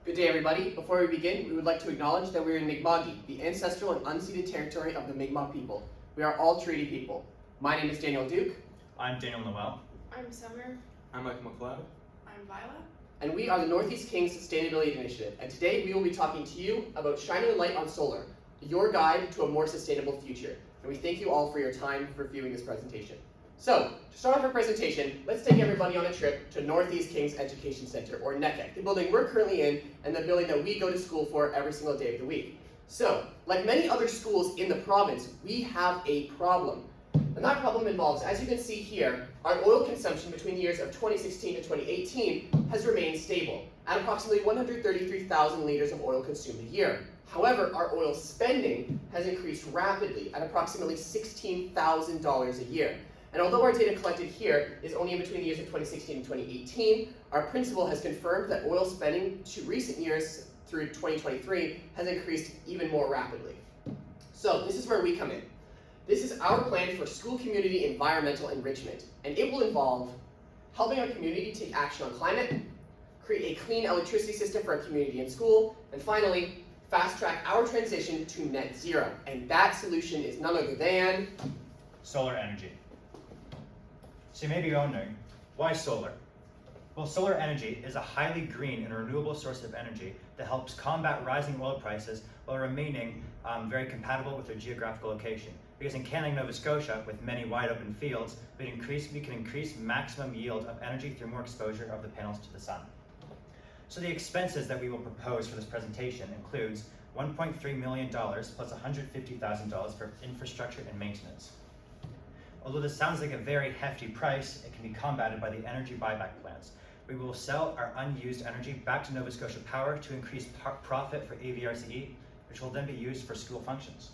Good day, everybody. Before we begin, we would like to acknowledge that we are in Mi'kma'ki, the ancestral and unceded territory of the Mi'kmaq people. We are all treaty people. My name is Daniel Duke. I'm Daniel Noel. I'm Summer. I'm Michael McLeod. I'm Violet. And we are the Northeast Kings Sustainability Initiative. And today we will be talking to you about shining a light on solar, your guide to a more sustainable future. And we thank you all for your time for viewing this presentation. So, to start off our presentation, let's take everybody on a trip to Northeast Kings Education Center, or NECEC, the building we're currently in and the building that we go to school for every single day of the week. So, like many other schools in the province, we have a problem. And that problem involves, as you can see here, our oil consumption between the years of 2016 to 2018 has remained stable at approximately 133,000 liters of oil consumed a year. However, our oil spending has increased rapidly at approximately $16,000 a year. And although our data collected here is only in between the years of 2016 and 2018, our principal has confirmed that oil spending to recent years through 2023 has increased even more rapidly. So this is where we come in. This is our plan for school community environmental enrichment, and it will involve helping our community take action on climate, create a clean electricity system for our community and school, and finally, fast track our transition to net zero. And that solution is none other than Solar energy. So you may be wondering, why solar? Well, solar energy is a highly green and renewable source of energy that helps combat rising oil prices while remaining very compatible with their geographical location. Because in Canada and Nova Scotia, with many wide open fields, we can increase maximum yield of energy through more exposure of the panels to the sun. So the expenses that we will propose for this presentation includes $1.3 million plus $150,000 for infrastructure and maintenance. Although this sounds like a very hefty price, it can be combated by the energy buyback plans. We will sell our unused energy back to Nova Scotia Power to increase profit for AVRCE, which will then be used for school functions.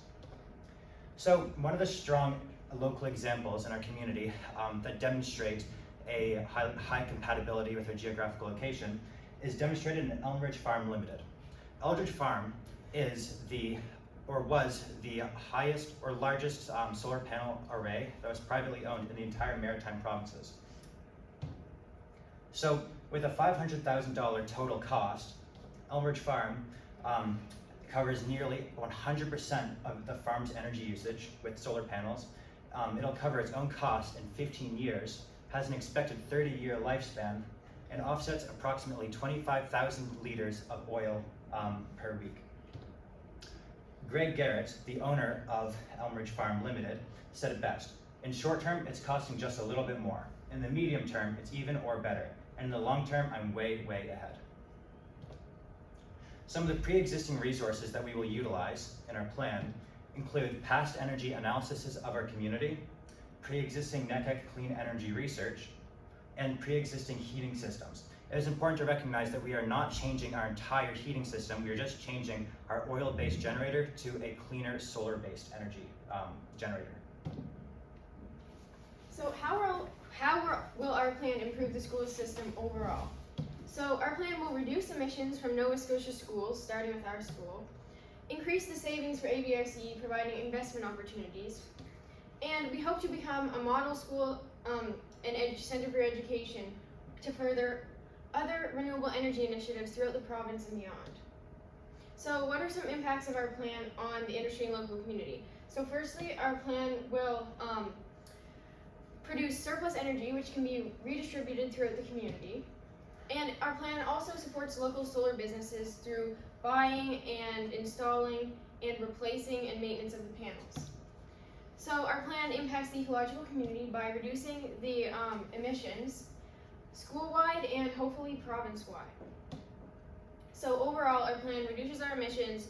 So one of the strong local examples in our community that demonstrate a high compatibility with our geographical location is demonstrated in Elmridge Farm Limited. Elmridge Farm is was the highest or largest solar panel array that was privately owned in the entire Maritime provinces. So with a $500,000 total cost, Elmridge Farm covers nearly 100% of the farm's energy usage with solar panels. It'll cover its own cost in 15 years, has an expected 30-year lifespan, and offsets approximately 25,000 liters of oil per week. Greg Garrett, the owner of Elmridge Farm Limited, said it best. In short term, it's costing just a little bit more. In the medium term, it's even or better. And in the long term, I'm way, way ahead. Some of the pre-existing resources that we will utilize in our plan include past energy analysis of our community, pre-existing NECEC clean energy research, and pre-existing heating systems. It is important to recognize that we are not changing our entire heating system, we are just changing our oil-based generator to a cleaner solar-based energy generator. So will our plan improve the school system overall? So our plan will reduce emissions from Nova Scotia schools, starting with our school, increase the savings for AVRCE, providing investment opportunities, and we hope to become a model school and center for education to further other renewable energy initiatives throughout the province and beyond. So what are some impacts of our plan on the industry and local community? So firstly, our plan will produce surplus energy which can be redistributed throughout the community. And our plan also supports local solar businesses through buying and installing and replacing and maintenance of the panels. So our plan impacts the ecological community by reducing the emissions school-wide and hopefully province-wide. So overall, our plan reduces our emissions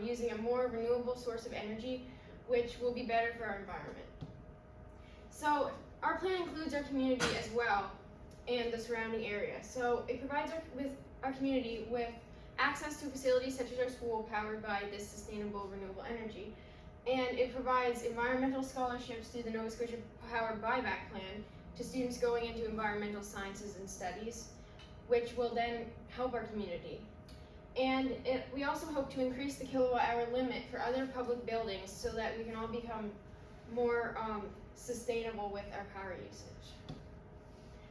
using a more renewable source of energy, which will be better for our environment. So our plan includes our community as well and the surrounding area. So it provides our community with access to facilities such as our school powered by this sustainable renewable energy. And it provides environmental scholarships through the Nova Scotia Power Buyback Plan to students going into environmental sciences and studies, which will then help our community. And we also hope to increase the kilowatt-hour limit for other public buildings so that we can all become more sustainable with our power usage.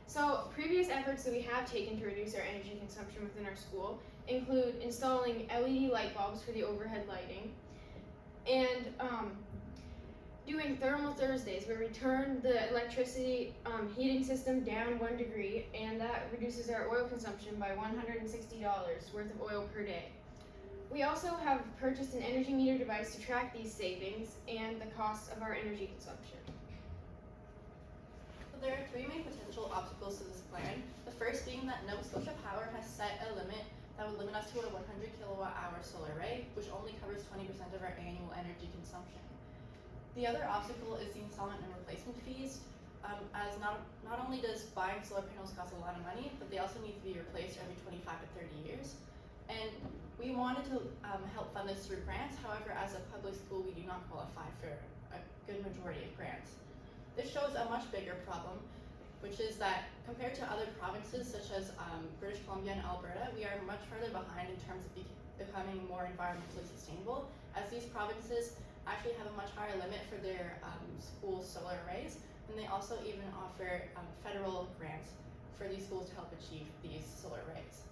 So previous efforts that we have taken to reduce our energy consumption within our school include installing LED light bulbs for the overhead lighting and doing thermal Thursdays where we turn the electricity heating system down 1 degree, and that reduces our oil consumption by $160 worth of oil per day. We also have purchased an energy meter device to track these savings and the costs of our energy consumption. So there are 3 main potential obstacles to this plan. The first being that Nova Scotia Power has set a limit that would limit us to a 100 kilowatt-hour solar array, which only covers 20% of our annual energy consumption. The other obstacle is the installment and replacement fees, as not only does buying solar panels cost a lot of money, but they also need to be replaced every 25 to 30 years. And we wanted to help fund this through grants. However, as a public school, we do not qualify for a good majority of grants. This shows a much bigger problem, which is that compared to other provinces such as British Columbia and Alberta, we are much further behind in terms of becoming more environmentally sustainable, as these provinces actually have a much higher limit for their school solar arrays, and they also even offer federal grants for these schools to help achieve these solar arrays.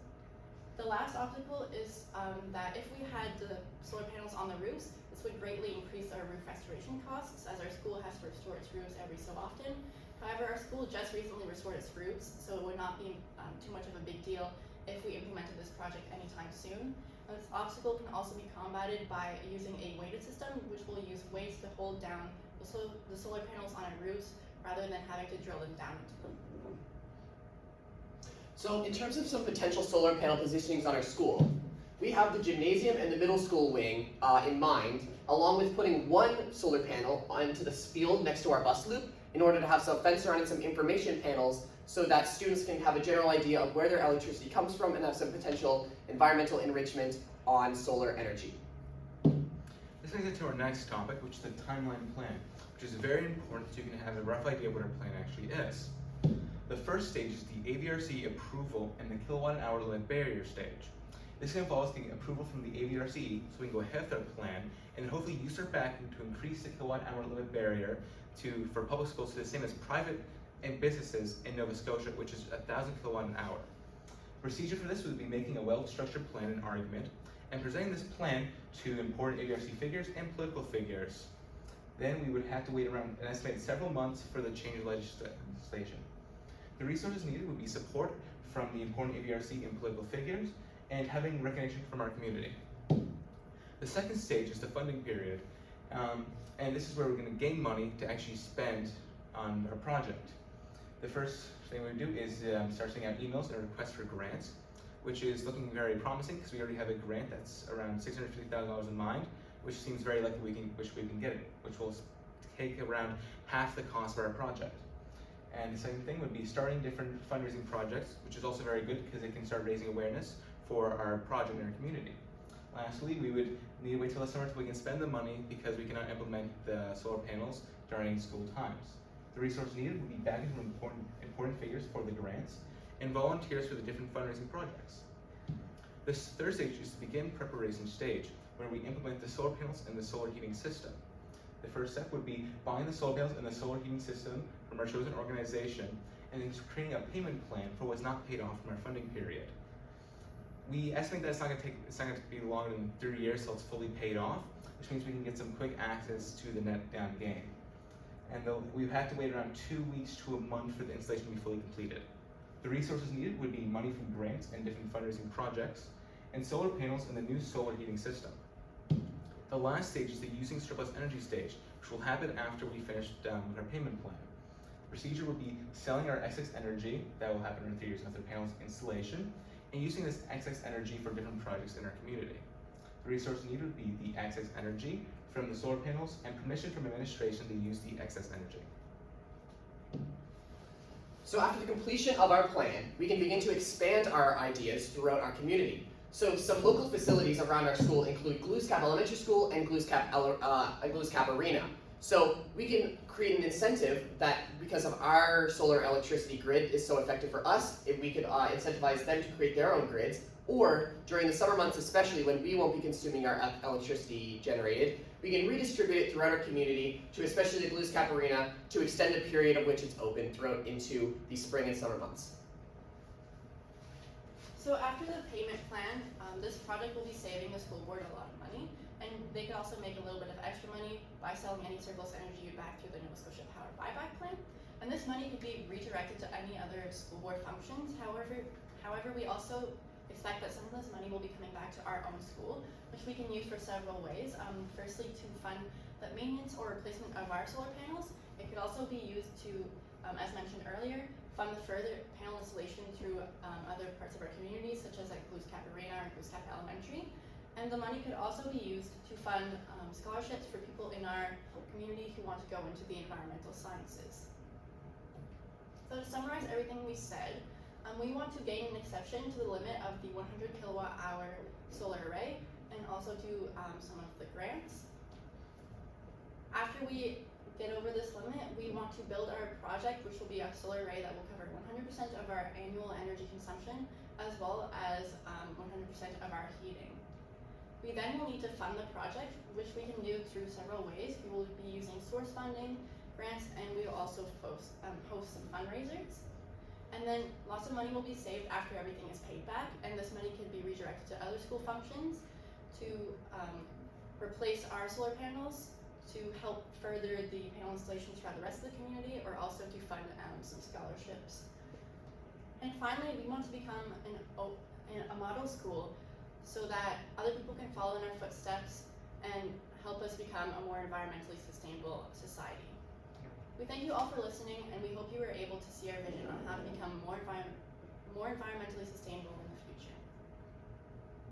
The last obstacle is that if we had the solar panels on the roofs, this would greatly increase our roof restoration costs, as our school has to restore its roofs every so often. However, our school just recently restored its roofs, so it would not be too much of a big deal if we implemented this project anytime soon. And this obstacle can also be combated by using a weighted system, which will use weights to hold down the solar panels on our roofs rather than having to drill them down into them. So in terms of some potential solar panel positionings on our school, we have the gymnasium and the middle school wing in mind, along with putting 1 solar panel onto this field next to our bus loop in order to have some fence around and some information panels so that students can have a general idea of where their electricity comes from and have some potential environmental enrichment on solar energy. This brings us to our next topic, which is the timeline plan, which is very important so you can have a rough idea of what our plan actually is. The first stage is the AVRC approval and the kilowatt-hour limit barrier stage. This involves getting approval from the AVRC so we can go ahead with our plan and hopefully use our backing to increase the kilowatt-hour limit barrier for public schools to the same as private and businesses in Nova Scotia, which is 1,000 kilowatt an hour. Procedure for this would be making a well-structured plan and argument and presenting this plan to important AVRC figures and political figures. Then we would have to wait around an estimated several months for the change of legislation. The resources needed would be support from the important AVRC and political figures and having recognition from our community. The second stage is the funding period, and this is where we're going to gain money to actually spend on our project. The first thing we do is start sending out emails and requests for grants, which is looking very promising because we already have a grant that's around $650,000 in mind, which seems very likely we can get it, which will take around half the cost of our project. And the second thing would be starting different fundraising projects, which is also very good because it can start raising awareness for our project in our community. Lastly, we would need to wait till the summer until we can spend the money because we cannot implement the solar panels during school times. The resources needed would be backing from important figures for the grants and volunteers for the different fundraising projects. This third stage is the begin preparation stage, where we implement the solar panels and the solar heating system. The first step would be buying the solar panels and the solar heating system from our chosen organization, and then creating a payment plan for what's not paid off from our funding period. We estimate that it's not going to be longer than 3 years till it's fully paid off, which means we can get some quick access to the net down gain. And we've had to wait around 2 weeks to a month for the installation to be fully completed. The resources needed would be money from grants and different fundraising projects, and solar panels and the new solar heating system. The last stage is the using surplus energy stage, which will happen after we finish with our payment plan. The procedure will be selling our excess energy, that will happen in 3 years after the panels installation, and using this excess energy for different projects in our community. The resource needed would be the excess energy from the solar panels and permission from administration to use the excess energy. So after the completion of our plan, we can begin to expand our ideas throughout our community. So some local facilities around our school include Glooscap Elementary School and Glooscap Arena. So we can create an incentive that, because of our solar electricity grid is so effective for us, if we could incentivize them to create their own grids, or during the summer months especially when we won't be consuming our electricity generated, we can redistribute it throughout our community to especially the Blues Cap Arena to extend the period of which it's open throughout into the spring and summer months. So after the payment plan, this project will be saving the school board a lot of money, and they could also make a little bit of extra money by selling any surplus energy back through the Nova Scotia Power buyback plan. And this money could be redirected to any other school board functions. However, we also expect that some of this money will be coming back to our own school, which we can use for several ways. Firstly, to fund the maintenance or replacement of our solar panels. It could also be used to, as mentioned earlier, fund the further panel installation through other parts of our community, such as like Blues Cap Arena or Blues Cap Elementary. And the money could also be used to fund scholarships for people in our community who want to go into the environmental sciences. So to summarize everything we said, we want to gain an exception to the limit of the 100 kilowatt hour solar array and also do some of the grants. After we get over this limit, we want to build our project, which will be a solar array that will cover 100% of our annual energy consumption, as well as 100% of our heating. We then will need to fund the project, which we can do through several ways. We will be using source funding, grants, and we will also host some fundraisers. And then lots of money will be saved after everything is paid back, and this money could be redirected to other school functions to replace our solar panels, to help further the panel installations throughout the rest of the community, or also to fund some scholarships. And finally, we want to become a model school so that other people can follow in our footsteps and help us become a more environmentally sustainable society. We thank you all for listening, and we hope you were able to see our vision on how to become more environmentally sustainable